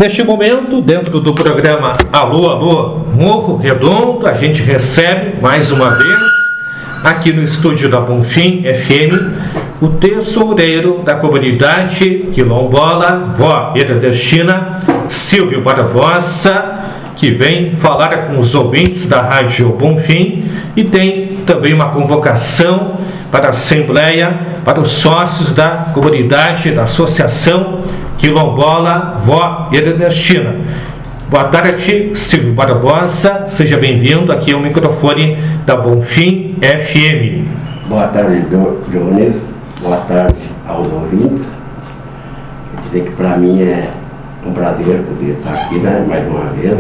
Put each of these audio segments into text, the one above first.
Neste momento, dentro do programa Alô, Alô, Morro Redondo, a gente recebe mais uma vez, aqui no estúdio da Bonfim FM, o tesoureiro da comunidade quilombola, Vó Ernestina, Silvio Barbosa, que vem falar com os ouvintes da Rádio Bonfim e tem também uma convocação para a Assembleia, para os sócios da comunidade, da Associação Quilombola Vó Ernestina. Boa tarde, Silvio Barbosa, seja bem-vindo aqui ao microfone da Bonfim FM. Boa tarde, Jones, boa tarde aos ouvintes. Quer dizer que para mim é um prazer poder estar aqui, né, mais uma vez,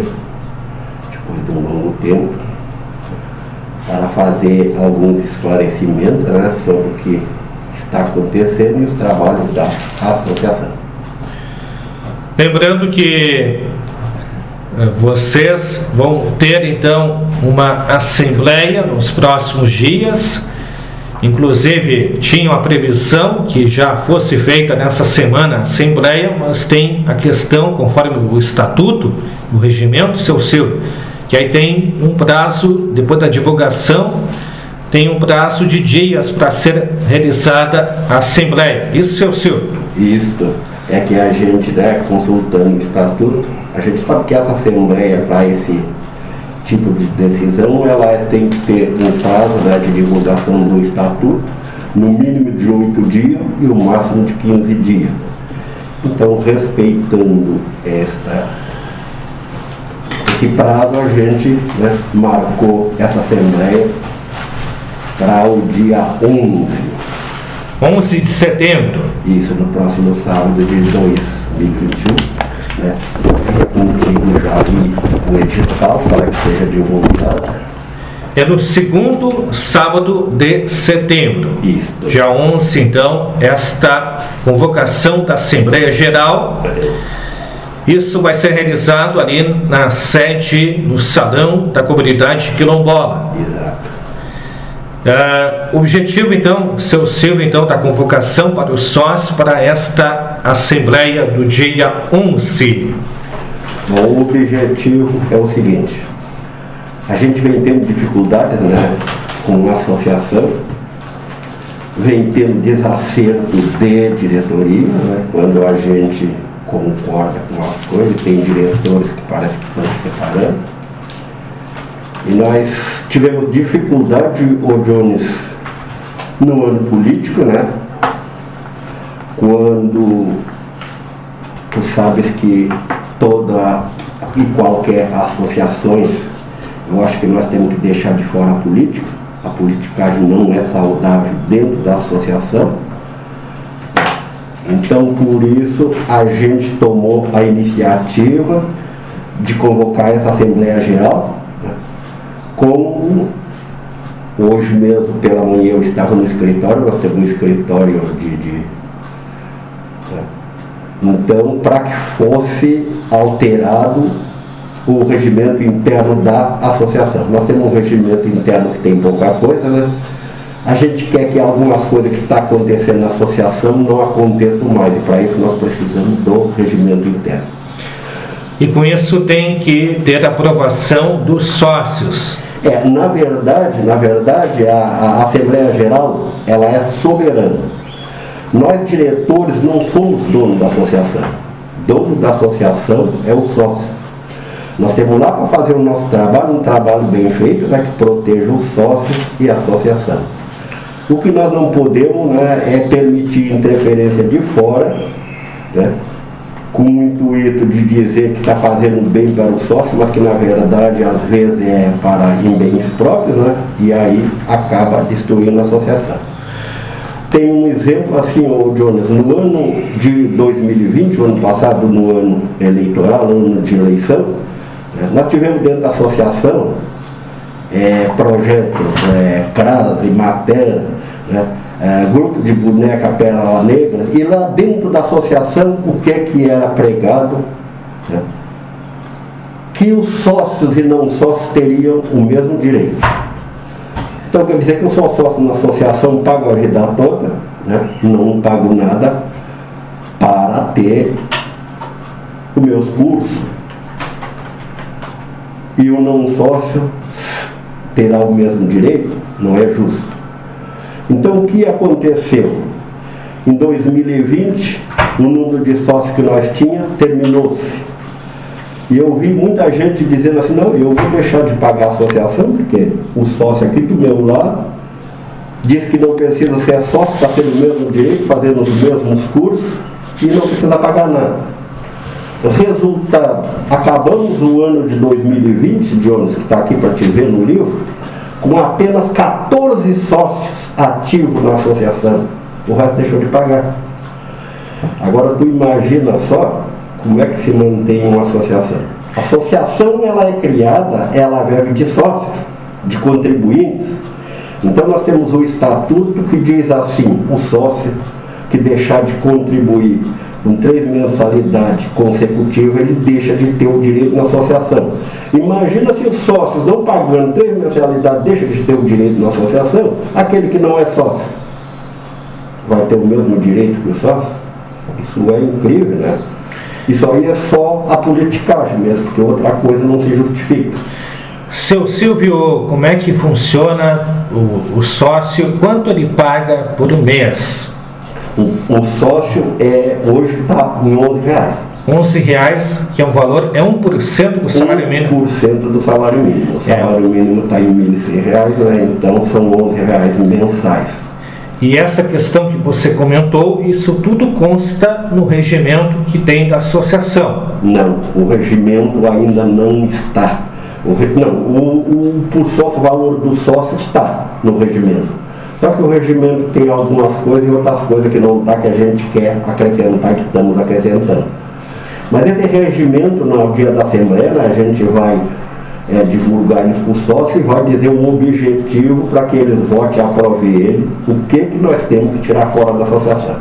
depois de um longo tempo, para fazer alguns esclarecimentos, né, sobre o que está acontecendo e os trabalhos da associação. Lembrando que vocês vão ter então uma assembleia nos próximos dias, inclusive tinham a previsão que já fosse feita nessa semana a assembleia, mas tem a questão, conforme o estatuto, o regimento, seu Silvio, que aí tem um prazo, depois da divulgação, tem um prazo de dias para ser realizada a assembleia. Isso, seu Silvio? Isso. É que a gente, né, consultando o estatuto, a gente sabe que essa assembleia, para esse tipo de decisão, ela tem que ter um prazo, né, de divulgação do estatuto, no mínimo de 8 dias e o máximo de 15 dias. Então, respeitando esse prazo, a gente, né, marcou essa assembleia para o dia 11 de setembro. Isso, no próximo sábado de 2021, né? Contigo já vi o edital para que seja divulgado. É no segundo sábado de setembro. Isso. Dia 11, então, esta convocação da Assembleia Geral. Isso vai ser realizado ali na sede, no salão da comunidade quilombola. Exato. O objetivo, então, seu Silvio, então, da convocação para os sócios para esta Assembleia do dia 11. Bom, o objetivo é o seguinte: a gente vem tendo dificuldades, né, com a associação, vem tendo desacerto de diretoria, né, quando a gente concorda com as coisas, tem diretores que parece que estão se separando. E nós tivemos dificuldade, Jones, no ano político, né? Quando tu sabes que toda e qualquer associações, eu acho que nós temos que deixar de fora a política. A politicagem não é saudável dentro da associação. Então, por isso, a gente tomou a iniciativa de convocar essa Assembleia Geral. Como hoje mesmo pela manhã eu estava no escritório, nós temos um escritório então, para que fosse alterado o regimento interno da associação. Nós temos um regimento interno que tem pouca coisa, né? A gente quer que algumas coisas que estão acontecendo na associação não aconteçam mais, e para isso nós precisamos do regimento interno. E com isso tem que ter a aprovação dos sócios. Na verdade, a Assembleia Geral, ela é soberana. Nós, diretores, não somos donos da associação. Dono da associação é o sócio. Nós temos lá para fazer o nosso trabalho, um trabalho bem feito, né, que proteja o sócio e a associação. O que nós não podemos, né, é permitir interferência de fora, né, com o intuito de dizer que está fazendo bem para o sócio, mas que na verdade às vezes é para em bens próprios, né? E aí acaba destruindo a associação. Tem um exemplo assim, Jonas, no ano de 2020, o ano passado, no ano eleitoral, ano de eleição, né, nós tivemos dentro da associação projetos, CRAS e Mater, né? Grupo de boneca Pérola Negra, e lá dentro da associação o que era pregado, né? Que os sócios e não sócios teriam o mesmo direito. Então quer dizer que eu sou sócio na associação, pago a vida toda, né? Não pago nada para ter os meus cursos e o não sócio terá o mesmo direito? Não é justo. Então, o que aconteceu? Em 2020, o número de sócios que nós tínhamos terminou-se. E eu vi muita gente dizendo assim, não, eu vou deixar de pagar a associação, porque o sócio aqui do meu lado diz que não precisa ser sócio para ter o mesmo direito, fazendo os mesmos cursos, e não precisa pagar nada. Resultado, acabamos o ano de 2020, Jones, que está aqui para te ver no livro, com apenas 14 sócios ativos na associação. O resto deixou de pagar. Agora tu imagina só como é que se mantém uma associação. A associação, ela é criada, ela vive de sócios, de contribuintes. Então nós temos o estatuto que diz assim, o sócio que deixar de contribuir com 3 mensalidades consecutivas, ele deixa de ter o direito na associação. Imagina se os sócios não pagando 3 mensalidades deixam de ter o direito na associação, aquele que não é sócio vai ter o mesmo direito que o sócio? Isso é incrível, né? Isso aí é só a politicagem mesmo, porque outra coisa não se justifica. Seu Silvio, como é que funciona o sócio? Quanto ele paga por mês? O sócio hoje está em R$11. R$11, que é um valor, é 1% do salário mínimo. 1% do salário mínimo. O salário mínimo está em R$1.100, né? Então são R$11 mensais. E essa questão que você comentou, isso tudo consta no regimento que tem da associação? Não, o regimento ainda não está. Por sócio, o valor do sócio está no regimento. Só que o regimento tem algumas coisas e outras coisas que não está, que a gente quer acrescentar, que estamos acrescentando. Mas esse regimento, no dia da Assembleia, a gente vai divulgar isso para o sócio e vai dizer o objetivo para que eles votem e aprovem ele, o que nós temos que tirar fora da associação.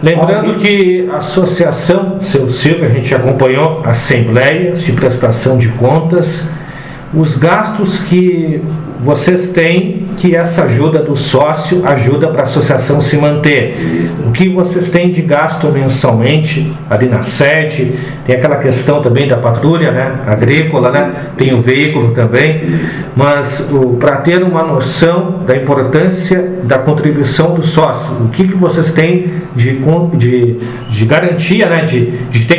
Lembrando que a associação, seu Silvio, a gente acompanhou assembleias de prestação de contas, os gastos que vocês têm, que essa ajuda do sócio ajuda para a associação se manter. O que vocês têm de gasto mensalmente ali na sede? Tem aquela questão também da patrulha, né, agrícola, né? Tem o veículo também, mas para ter uma noção da importância da contribuição do sócio, o que vocês têm de garantia, né, de ter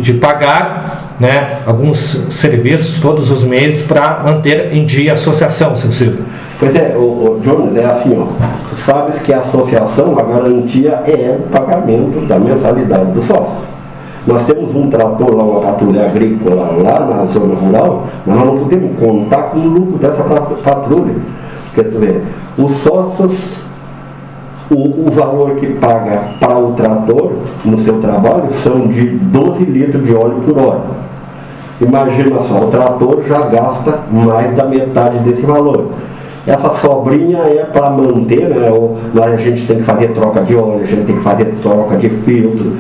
de pagar, né, alguns serviços todos os meses para manter em dia a associação, seu Silvio? Pois é, o Jones, é assim, ó, tu sabes que a associação, a garantia é o pagamento da mensalidade do sócio. Nós temos um trator lá, uma patrulha agrícola lá na zona rural, mas nós não podemos contar com o lucro dessa patrulha. Porque tu vê, os sócios, o valor que paga para o trator no seu trabalho são de 12 litros de óleo por hora. Imagina só, o trator já gasta mais da metade desse valor. Essa sobrinha é para manter, né? A gente tem que fazer troca de óleo, a gente tem que fazer troca de filtro,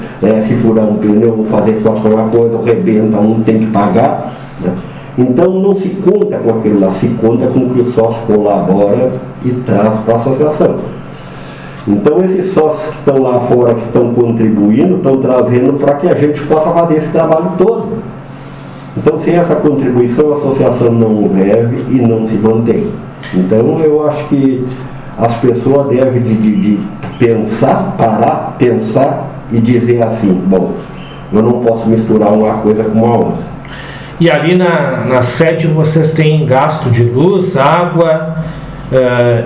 se furar um pneu, fazer qualquer coisa, rebenta, um tem que pagar, né? Então não se conta com aquilo lá, se conta com o que o sócio colabora e traz para a associação. Então esses sócios que estão lá fora, que estão contribuindo, estão trazendo para que a gente possa fazer esse trabalho todo. Então sem essa contribuição a associação não vive e não se mantém. Então eu acho que as pessoas devem de pensar, parar, pensar e dizer assim, bom, eu não posso misturar uma coisa com a outra. E ali na sede vocês têm gasto de luz, água,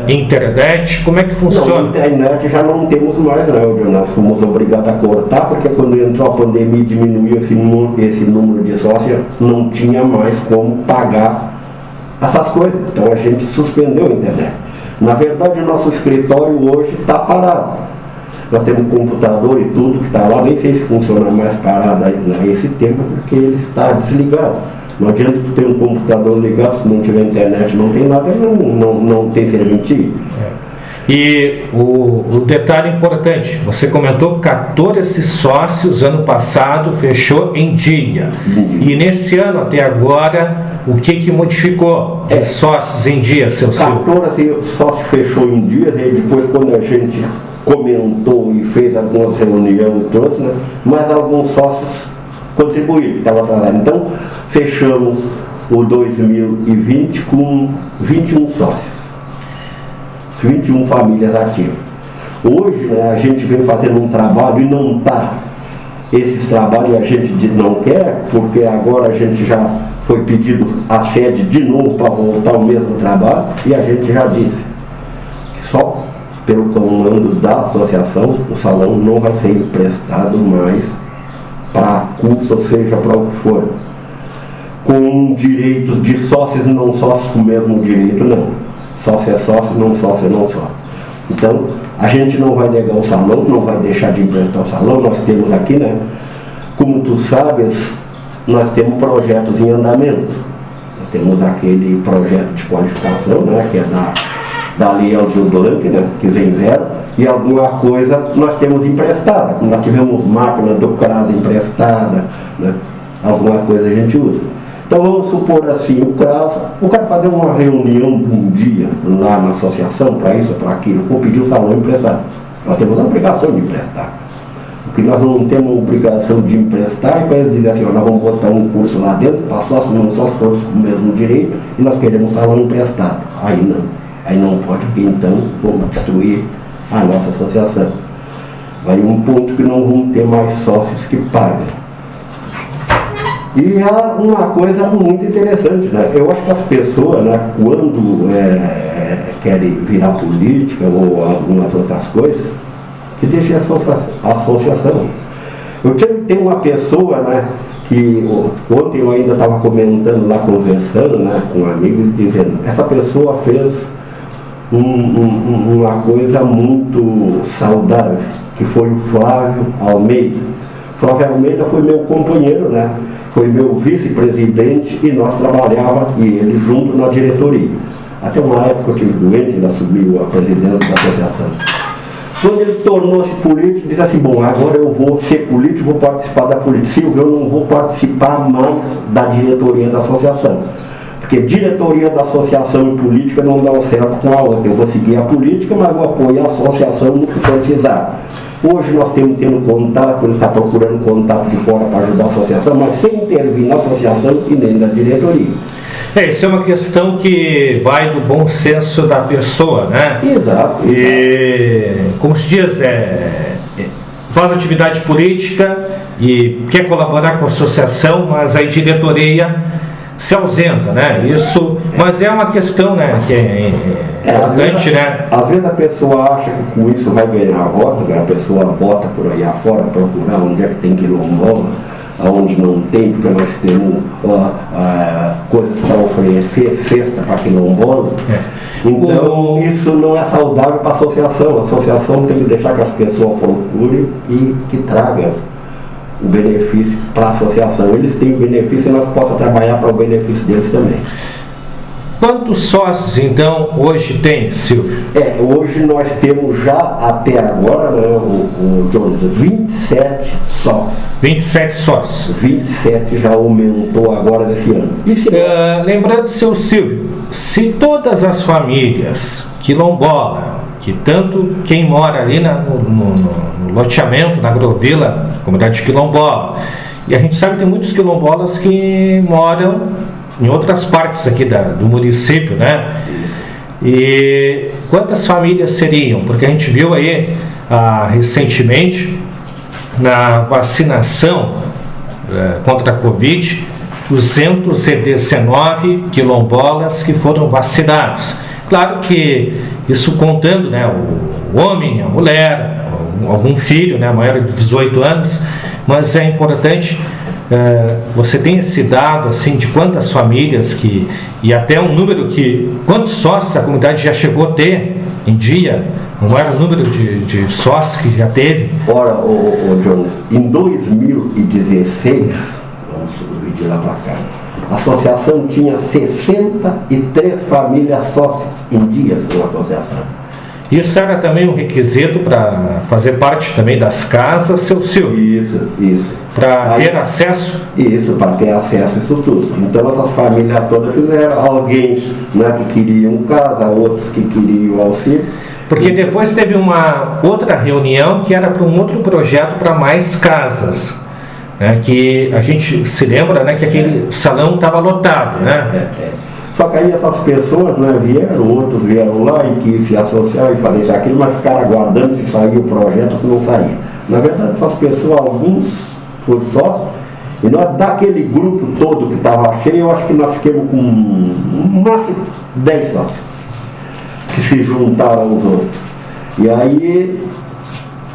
internet, como é que funciona? Não, internet já não temos mais, não, nós fomos obrigados a cortar, porque quando entrou a pandemia e diminuiu esse número de sócios, não tinha mais como pagar essas coisas, então a gente suspendeu a internet. Na verdade o nosso escritório hoje está parado. Nós temos computador e tudo que está lá, nem sei se funciona mais parado esse tempo, porque ele está desligado. Não adianta tu ter um computador ligado, se não tiver internet não tem nada, não tem serventia. E o detalhe importante, você comentou 14 sócios, ano passado fechou em dia. E nesse ano até agora, o que modificou de sócios em dia, seu Silvio? 14 sócios fechou em dia, e depois quando a gente comentou e fez algumas reuniões, trouxe, né? Mas alguns sócios contribuir, que estava atrasado. Então, fechamos o 2020 com 21 sócios, 21 famílias ativas. Hoje, né, a gente vem fazendo um trabalho e não está. Esses trabalhos a gente não quer, porque agora a gente já foi pedido a sede de novo para voltar ao mesmo trabalho, e a gente já disse que só pelo comando da associação o salão não vai ser emprestado mais para curso, ou seja, para o que for. Com direitos de sócios e não sócios com o mesmo direito, não. Sócio é sócio, não sócio é não sócio. Então, a gente não vai negar o salão, não vai deixar de emprestar o salão. Nós temos aqui, né, como tu sabes, nós temos projetos em andamento. Nós temos aquele projeto de qualificação, né, que é da Lei Aldir Blanc, né, que vem zero, e alguma coisa nós temos emprestada. Como nós tivemos máquina do CRAS emprestada, né, alguma coisa a gente usa. Então vamos supor assim, o CRAS, o cara fazer uma reunião um dia lá na associação, para isso ou para aquilo, ou pedir o salão emprestado. Nós temos a obrigação de emprestar. Porque nós não temos a obrigação de emprestar e para eles dizer assim, ó, nós vamos botar um curso lá dentro, para sócios, não sócios todos com o mesmo direito, e nós queremos salão emprestado. Aí não. Aí não pode, porque então vamos destruir a nossa associação. Vai um ponto que não vamos ter mais sócios que pagam. E há uma coisa muito interessante, né? Eu acho que as pessoas, né, quando querem virar política ou algumas outras coisas, que deixem a associação. Tem uma pessoa, né, que ontem eu ainda estava comentando lá, conversando, né, com amigos, dizendo, essa pessoa fez uma coisa muito saudável, que foi o Flávio Almeida. Flávio Almeida foi meu companheiro, né? Foi meu vice-presidente e nós trabalhávamos e ele junto na diretoria. Até uma época eu tive doente, ele assumiu a presidência da associação. Quando ele tornou-se político, disse assim, bom, agora eu vou ser político, vou participar da política. Silvio, eu não vou participar mais da diretoria da associação. Porque diretoria da associação e política não dão certo com a outra. Eu vou seguir a política, mas vou apoiar a associação no que precisar. Hoje nós temos tendo contato, ele está procurando contato de fora para ajudar a associação, mas sem intervir na associação e nem na diretoria. Isso é uma questão que vai do bom senso da pessoa, né? Exato. E, como se diz, faz atividade política e quer colaborar com a associação, mas a diretoria se ausenta, né? Isso, mas é uma questão, né, que é importante, né? Às vezes a pessoa acha que com isso vai ganhar voto, né? A pessoa bota por aí afora procurar onde é que tem quilombola, onde não tem, porque nós temos coisas para oferecer, cesta para quilombola. Então isso não é saudável para a associação. A associação tem que deixar que as pessoas procurem e que tragam o benefício para a associação. Eles têm benefício e nós possamos trabalhar para o benefício deles também. Quantos sócios, então, hoje tem, Silvio? Hoje nós temos já, até agora, né, o Jones, 27 sócios. 27 sócios. 27 já aumentou agora nesse ano. Lembrando, seu Silvio, se todas as famílias quilombola, que tanto quem mora ali no loteamento, na Agrovila, comunidade quilombola, e a gente sabe que tem muitos quilombolas que moram em outras partes aqui do município, né? E quantas famílias seriam? Porque a gente viu aí recentemente na vacinação contra a Covid, 219 quilombolas que foram vacinados. Claro que isso contando, né, o homem, a mulher, algum filho, né, maior de 18 anos, mas é importante você tem esse dado assim de quantas famílias e até um número quantos sócios a comunidade já chegou a ter em dia, o maior número de sócios que já teve. Ora, o Jones, em 2016, vamos dividir lá para cá, a associação tinha 63 famílias sócias em dias com a associação. Isso era também um requisito para fazer parte também das casas, seu Silvio? Isso. Para ter acesso? Isso, para ter acesso a isso tudo. Então essas famílias todas fizeram, alguém, né, que queriam casa, outros que queriam auxílio. Porque depois teve uma outra reunião que era para um outro projeto para mais casas. né, que a gente se lembra, né, que aquele salão estava lotado, né? Só que aí essas pessoas, né, outros vieram lá e quis se associar e fazer isso aquilo, mas ficaram aguardando se saía o projeto ou se não saía. Na verdade, essas pessoas, alguns foram sócios, e nós, daquele grupo todo que estava cheio, eu acho que nós ficamos com no máximo 10 sócios, que se juntaram aos outros. E aí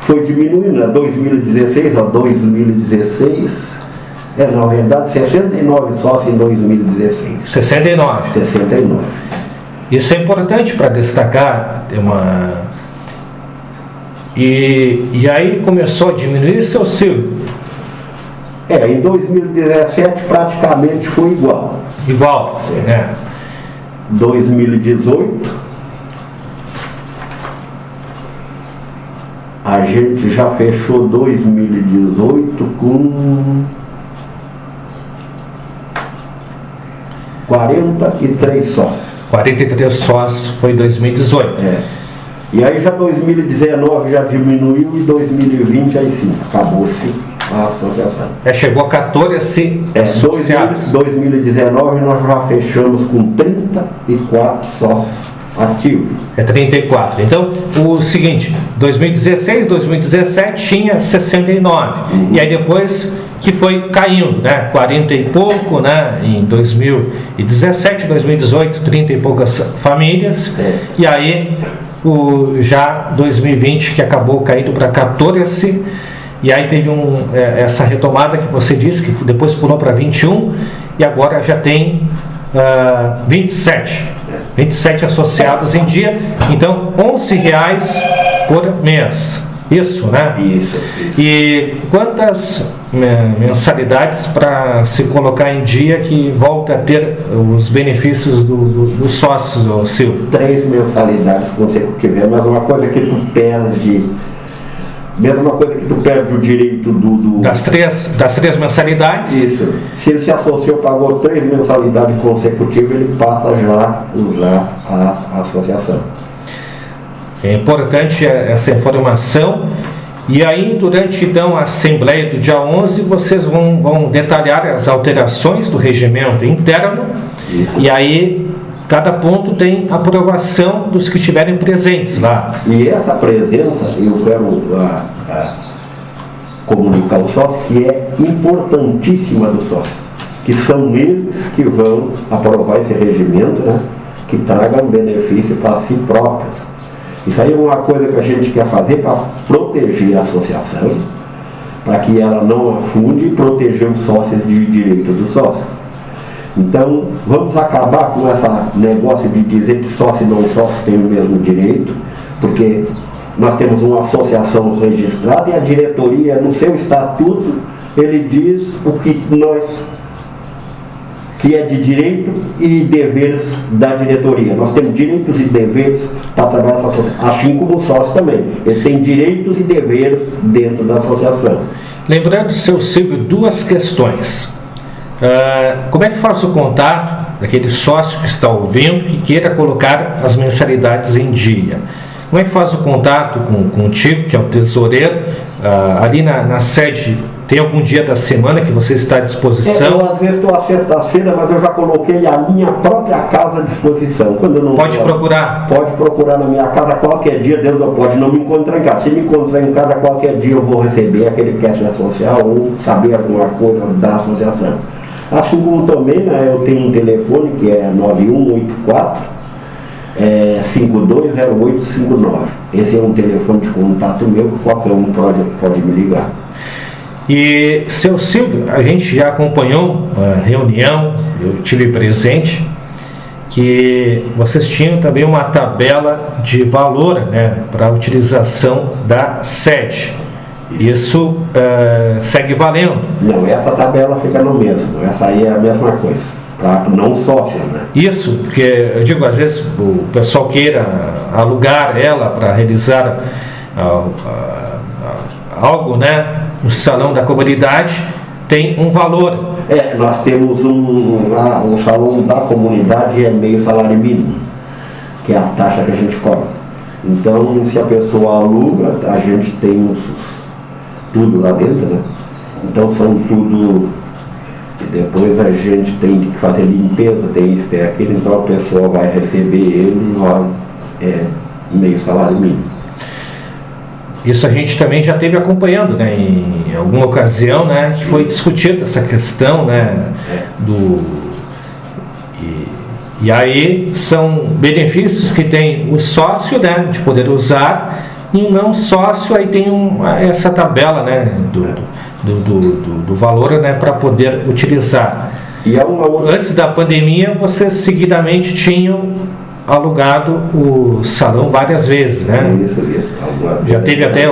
foi diminuindo, né, 2016 a 2016, na verdade, 69 sócios em 2016. 69. 69. Isso é importante para destacar. E aí começou a diminuir, seu Silvio? Em 2017 praticamente foi igual. Igual, né? 2018, a gente já fechou 2018 com 43 sócios. 43 sócios foi 2018. E aí já 2019 já diminuiu e 2020 aí sim, acabou-se a associação. Chegou a 14 associados. 2019 nós já fechamos com 34 sócios ativos. 34. Então, o seguinte, 2016, 2017 tinha 69. E aí depois que foi caindo, né? 40 e pouco, né? Em 2017, 2018, 30 e poucas famílias. E aí, já 2020 que acabou caindo para 14. E aí teve essa retomada que você disse, que depois pulou para 21 e agora já tem 27 associados em dia, então R$11 por mês, isso, né? Isso. E quantas mensalidades para se colocar em dia que volta a ter os benefícios dos sócios, Silvio? 3 mensalidades consecutivas, mas uma coisa que tu perde. Mesma coisa que tu perde o direito das três mensalidades. Isso. Se ele se associou, pagou 3 mensalidades consecutivas, ele passa já a usar a associação. É importante essa informação. E aí, durante então a Assembleia do dia 11, vocês vão detalhar as alterações do regimento interno. Isso. E aí, cada ponto tem aprovação dos que estiverem presentes lá. E essa presença, eu quero comunicar aos sócios que é importantíssima dos sócios, que são eles que vão aprovar esse regimento, né, que traga um benefício para si próprios. Isso aí é uma coisa que a gente quer fazer para proteger a associação, para que ela não afunde e proteger os sócios de direito dos sócios. Então, vamos acabar com esse negócio de dizer que sócio e não sócio têm o mesmo direito, porque nós temos uma associação registrada e a diretoria, no seu estatuto, ele diz o que é de direito e deveres da diretoria. Nós temos direitos e deveres para trabalhar essa associação, assim como o sócio também. Ele tem direitos e deveres dentro da associação. Lembrando, seu Silvio, 2 questões. Como é que faz o contato daquele sócio que está ouvindo, que queira colocar as mensalidades em dia? Como é que faz o contato contigo, que é o tesoureiro, ali na sede? Tem algum dia da semana que você está à disposição? Eu às vezes estou às sextas-feiras, mas eu já coloquei a minha própria casa à disposição. Quando eu não pode procurar? Pode procurar na minha casa qualquer dia, Deus pode não me encontrar em casa. Se me encontrar em casa qualquer dia, eu vou receber aquele que quer ser social ou saber alguma coisa da associação. Assim como também, né, eu tenho um telefone que é 9184 520859. Esse é um telefone de contato meu, qualquer um pode me ligar. E, seu Silvio, a gente já acompanhou a reunião, eu tive presente, que vocês tinham também uma tabela de valor, né, para a utilização da sede. Isso segue valendo? Não, essa tabela fica no mesmo, essa aí é a mesma coisa, para não sócios, né? Isso, porque eu digo, às vezes o pessoal queira alugar ela para realizar algo, né, no salão da comunidade, tem um valor. Nós temos o salão da comunidade é meio salário mínimo, que é a taxa que a gente cobra. Então, se a pessoa aluga, a gente tem tudo lá dentro, né? Então são tudo... E depois a gente tem que fazer limpeza, tem isso, tem aquilo, então a pessoa vai receber ele meio salário mínimo. Isso a gente também já esteve acompanhando, né, em alguma ocasião, né, que foi discutida essa questão, né, e aí são benefícios que tem o sócio, né, de poder usar, e o não sócio aí tem essa tabela, né, do valor, né, para poder utilizar. E Antes da pandemia, vocês seguidamente tinham alugado o salão várias vezes, né? Isso. Já teve até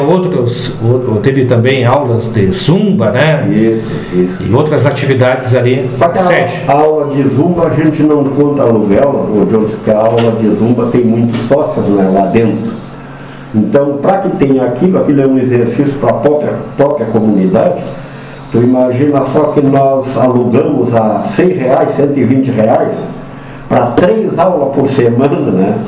teve também aulas de zumba, né? Isso. E outras atividades ali Só que a aula de zumba a gente não conta aluguel, o Jones, que a aula de zumba tem muitos sócios, né, lá dentro. Então, para que tenha aquilo é um exercício para a própria comunidade. Tu imagina só que nós alugamos a R$100, R$120 para 3 aulas por semana, né?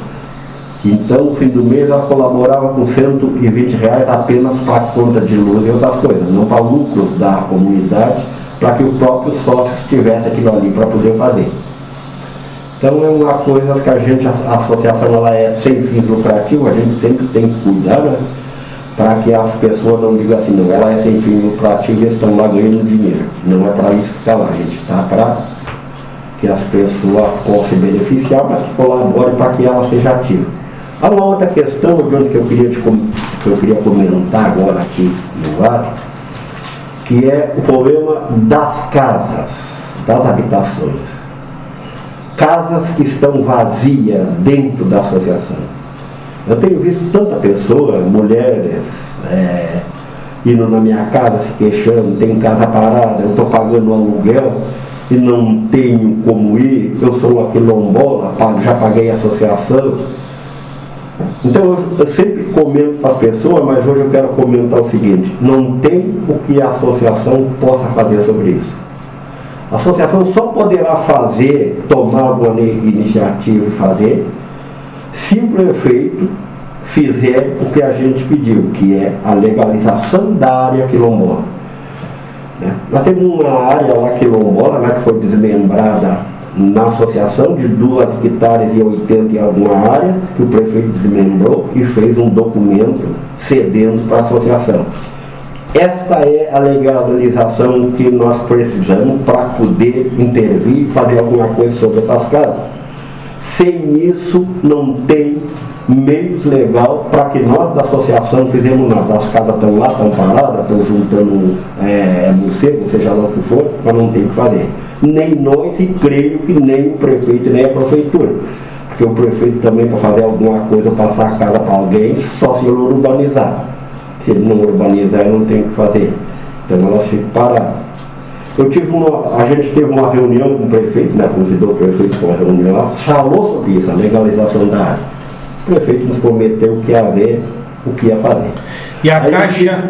Então, no fim do mês, ela colaborava com R$120 apenas para a conta de luz e outras coisas, não para lucros da comunidade, para que o próprio sócio tivesse aquilo ali para poder fazer. Então, é uma coisa que a associação ela é sem fins lucrativos, a gente sempre tem que cuidar, né? Para que as pessoas não digam assim, não, ela é sem fins lucrativos e estão lá ganhando dinheiro. Não é para isso que está lá, a gente está para que as pessoas possam se beneficiar, mas que colaborem para que ela seja ativa. Há uma outra questão, Jones, que eu queria comentar agora aqui no ar, que é o problema das casas, das habitações. Casas que estão vazias dentro da associação. Eu tenho visto tanta pessoa, mulheres, indo na minha casa se queixando, tem casa parada, eu estou pagando um aluguel e não tenho como ir, eu sou uma quilombola, já paguei a associação. Então eu sempre comento para as pessoas, mas hoje eu quero comentar o seguinte: não tem o que a associação possa fazer sobre isso. A associação só poderá tomar alguma iniciativa e fazer, se o prefeito fizer o que a gente pediu, que é a legalização da área quilombola. Nós temos uma área lá quilombola, né, que foi desmembrada na associação de 2 hectares e 80 em alguma área, que o prefeito desmembrou e fez um documento cedendo para a associação. Esta é a legalização que nós precisamos para poder intervir e fazer alguma coisa sobre essas casas. Sem isso, não tem meios legal para que nós da associação fizemos nada. As casas estão lá, estão paradas, estão juntando morcego, seja lá o que for, mas não tem o que fazer. Nem nós, e creio que nem o prefeito, nem a prefeitura. Porque o prefeito também, para fazer alguma coisa, passar a casa para alguém, só se ele urbanizar. Se ele não urbanizar, ele não tem o que fazer. Então elas ficam paradas. A gente teve uma reunião com o prefeito, né, convidou o prefeito para uma reunião, falou sobre isso, a legalização da área. O prefeito nos prometeu que ia ver o que ia fazer. E a Caixa...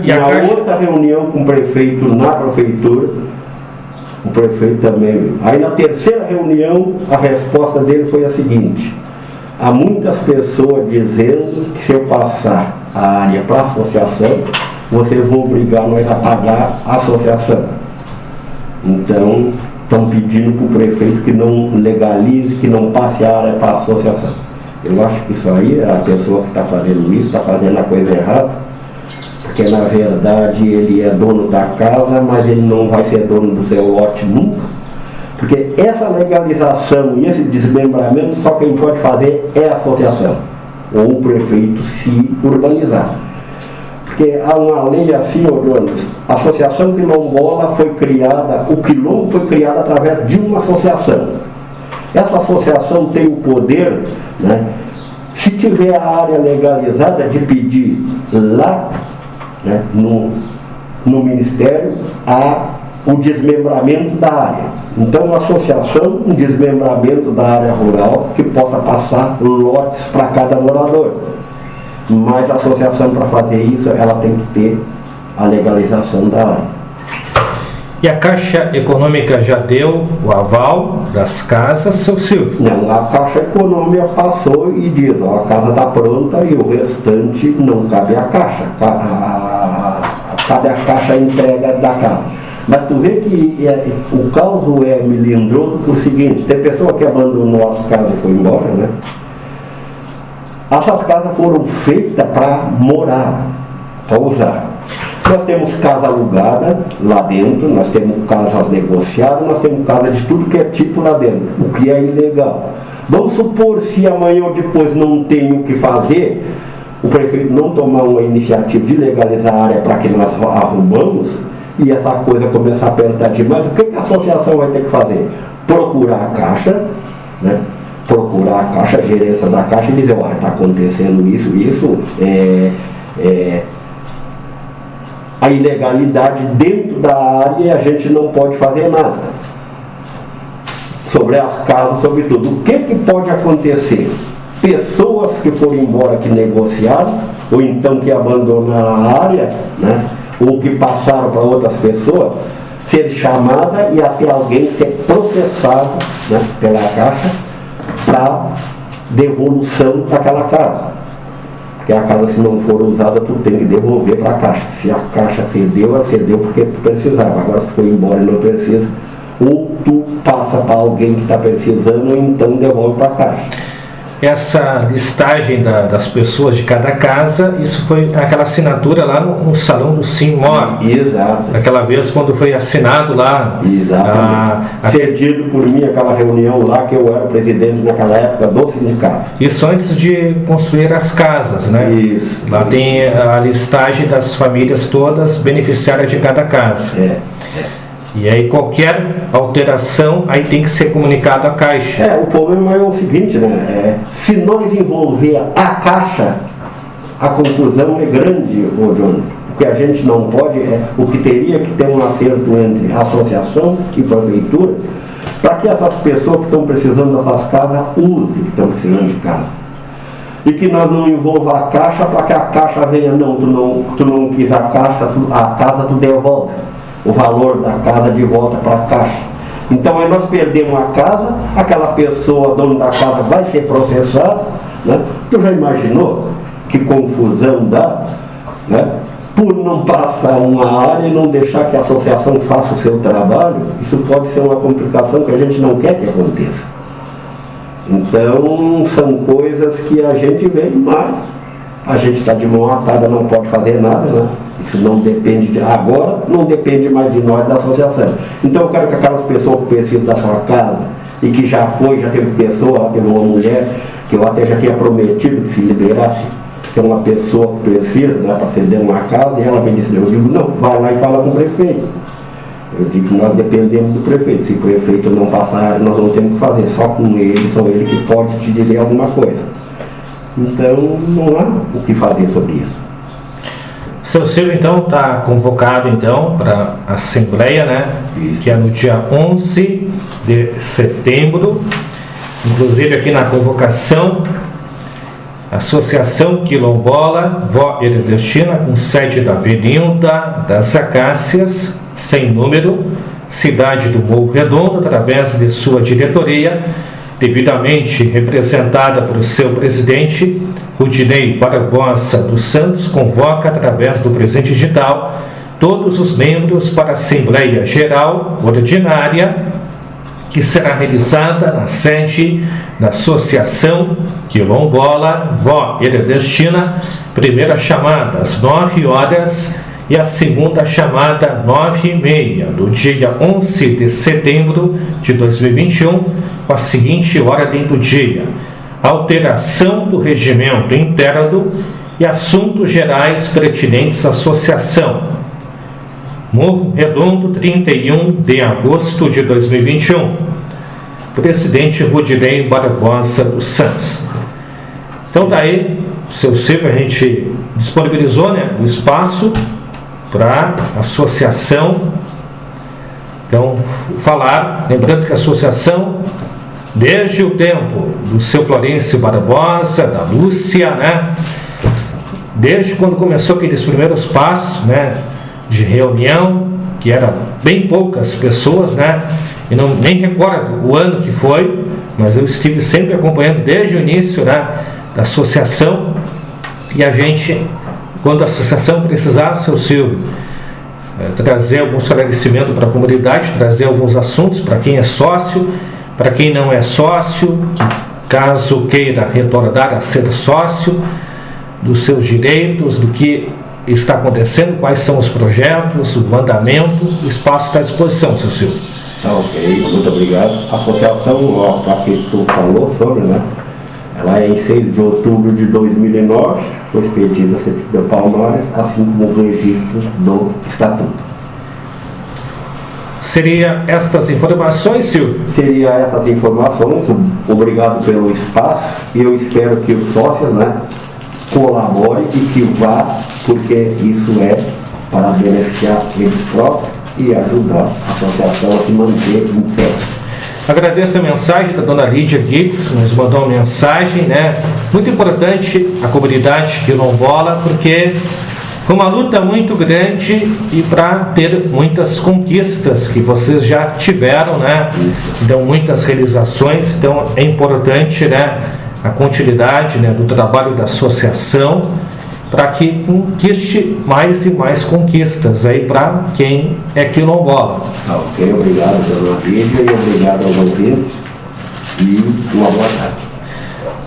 outra reunião com o prefeito na prefeitura, o prefeito também viu. Aí na terceira reunião, a resposta dele foi a seguinte: há muitas pessoas dizendo que se eu passar a área para a associação, vocês vão obrigar nós a pagar a associação. Então, estão pedindo para o prefeito que não legalize, que não passe a área para a associação. Eu acho que isso aí, a pessoa que está fazendo isso, está fazendo a coisa errada, porque na verdade ele é dono da casa, mas ele não vai ser dono do seu lote nunca. Porque essa legalização e esse desmembramento, só quem pode fazer é a associação, ou o prefeito se urbanizar. Porque há uma lei assim, Jones, a Associação Quilombola foi criada, o quilombo foi criado através de uma associação. Essa associação tem o poder, né, se tiver a área legalizada, de pedir lá, né, no Ministério o desmembramento da área. Então, a associação, um desmembramento da área rural que possa passar lotes para cada morador. Mas a associação, para fazer isso, ela tem que ter a legalização da área. E a Caixa Econômica já deu o aval das casas, seu Silvio? Não, a Caixa Econômica passou e diz, ó, a casa está pronta e o restante não cabe à Caixa. A cabe a Caixa entrega da casa. Mas tu vê que o caos é melindroso por seguinte, tem pessoa que abandonou as casas e foi embora, né? Essas casas foram feitas para morar, para usar. Nós temos casa alugada lá dentro, nós temos casas negociadas, nós temos casa de tudo que é tipo lá dentro, o que é ilegal. Vamos supor, se amanhã ou depois não tem o que fazer, o prefeito não tomar uma iniciativa de legalizar a área para que nós arrumamos e essa coisa começar a apertar demais, o que a associação vai ter que fazer? Procurar a Caixa, né? Procurar a Caixa, a gerência da Caixa e dizer, olha, está acontecendo isso, a ilegalidade dentro da área e a gente não pode fazer nada. Sobre as casas, sobretudo. O que pode acontecer? Pessoas que foram embora que negociaram, ou então que abandonaram a área, né? Ou que passaram para outras pessoas, ser chamada e até alguém ser processado, né, pela Caixa para devolução daquela casa. Porque a casa, se não for usada, tu tem que devolver para a Caixa. Se a Caixa cedeu, ela cedeu porque tu precisava. Agora, se foi embora e não precisa, ou tu passa para alguém que está precisando, ou então devolve para a Caixa. Essa listagem das pessoas de cada casa, isso foi aquela assinatura lá no salão do Sim-Mor. Exato. Aquela vez quando foi assinado lá. Exatamente. Cedido por mim aquela reunião lá, que eu era presidente naquela época do sindicato. Isso antes de construir as casas, né? Isso. Lá tem a listagem das famílias todas beneficiárias de cada casa. E aí qualquer alteração aí tem que ser comunicado à Caixa. O problema é o seguinte, né? Se nós envolver a Caixa, a confusão é grande, John. O que a gente não pode o que teria que ter um acerto entre associação e prefeitura, para que essas pessoas que estão precisando dessas casas usem, que estão precisando de casa. E que nós não envolva a Caixa para que a Caixa venha, tu não quis a Caixa, a casa tu devolve o valor da casa de volta para a Caixa. Então aí nós perdemos a casa, aquela pessoa, dono da casa, vai ser processada, né? Tu já imaginou que confusão dá, né? Por não passar uma área e não deixar que a associação faça o seu trabalho? Isso pode ser uma complicação que a gente não quer que aconteça. Então são coisas que a gente vê, mas a gente está de mão atada, não pode fazer nada, né? Isso não depende agora, não depende mais de nós da associação. Então eu quero que aquelas pessoas que precisam da sua casa e que já teve pessoa, lá teve uma mulher que eu até já tinha prometido que se liberasse, que é uma pessoa que precisa, né, para ceder uma casa, e ela me disse, eu digo, não, vai lá e fala com o prefeito. Eu digo que nós dependemos do prefeito, se o prefeito não passar, nós não temos que fazer, só com ele, só ele que pode te dizer alguma coisa. Então não há o que fazer sobre isso. Seu Silvio, então, está convocado, então, para a Assembleia, né? Isso. Que é no dia 11 de setembro. Inclusive, aqui na convocação, Associação Quilombola Vó Ernestina, com sede da Avenida das Acácias, sem número, cidade do Morro Redondo, através de sua diretoria, devidamente representada por seu presidente, Rudinei Barbosa dos Santos, convoca, através do presente digital, todos os membros para a Assembleia Geral Ordinária, que será realizada na sede da Associação Quilombola Vó Ernestina, primeira chamada às 9 horas e a segunda chamada 9h30, do dia 11 de setembro de 2021, com a seguinte ordem do dia: alteração do regimento interno e assuntos gerais pertinentes à associação. Morro Redondo, 31 de agosto de 2021. Presidente Rudinei Barbosa dos Santos. Então tá aí, seu Silvio, a gente disponibilizou, né, o espaço para a associação, então, falar, lembrando que a associação, desde o tempo do seu Florencio Barbosa, da Lúcia, né, desde quando começou aqueles primeiros passos, né, de reunião, que era bem poucas pessoas, né, e não, nem recordo o ano que foi, mas eu estive sempre acompanhando desde o início, né, da associação, e a gente, quando a associação precisar, seu Silvio, trazer algum esclarecimento para a comunidade, trazer alguns assuntos para quem é sócio, para quem não é sócio, que caso queira retornar a ser sócio, dos seus direitos, do que está acontecendo, quais são os projetos, o andamento. O espaço está à disposição, seu Silvio. Tá, ok, muito obrigado. A associação, para que tu falou sobre, né? Ela é em 6 de outubro de 2009, foi expedida a certidão Palmares, assim como o registro do Estatuto. Seria estas informações, Silvio? Seria essas informações, obrigado pelo espaço, e eu espero que os sócios, né, colaborem e que vá, porque isso é para beneficiar eles próprios e ajudar a associação a se manter em pé. Agradeço a mensagem da dona Lídia Guides, nos mandou uma mensagem, né? Muito importante a comunidade quilombola, porque foi uma luta muito grande e para ter muitas conquistas que vocês já tiveram, né? Então, muitas realizações, então é importante, né, a continuidade, né, do trabalho da associação, para que conquiste mais e mais conquistas aí para quem é quilombola. Ok, obrigado pela vídeo e obrigado aos ouvintes e uma boa tarde.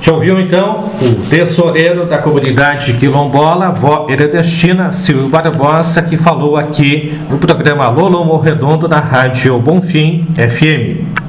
Já ouviu então o tesoureiro da comunidade quilombola, vó Heredestina Silvio Barbosa, que falou aqui no programa Lolo Morredondo da Rádio Bonfim FM.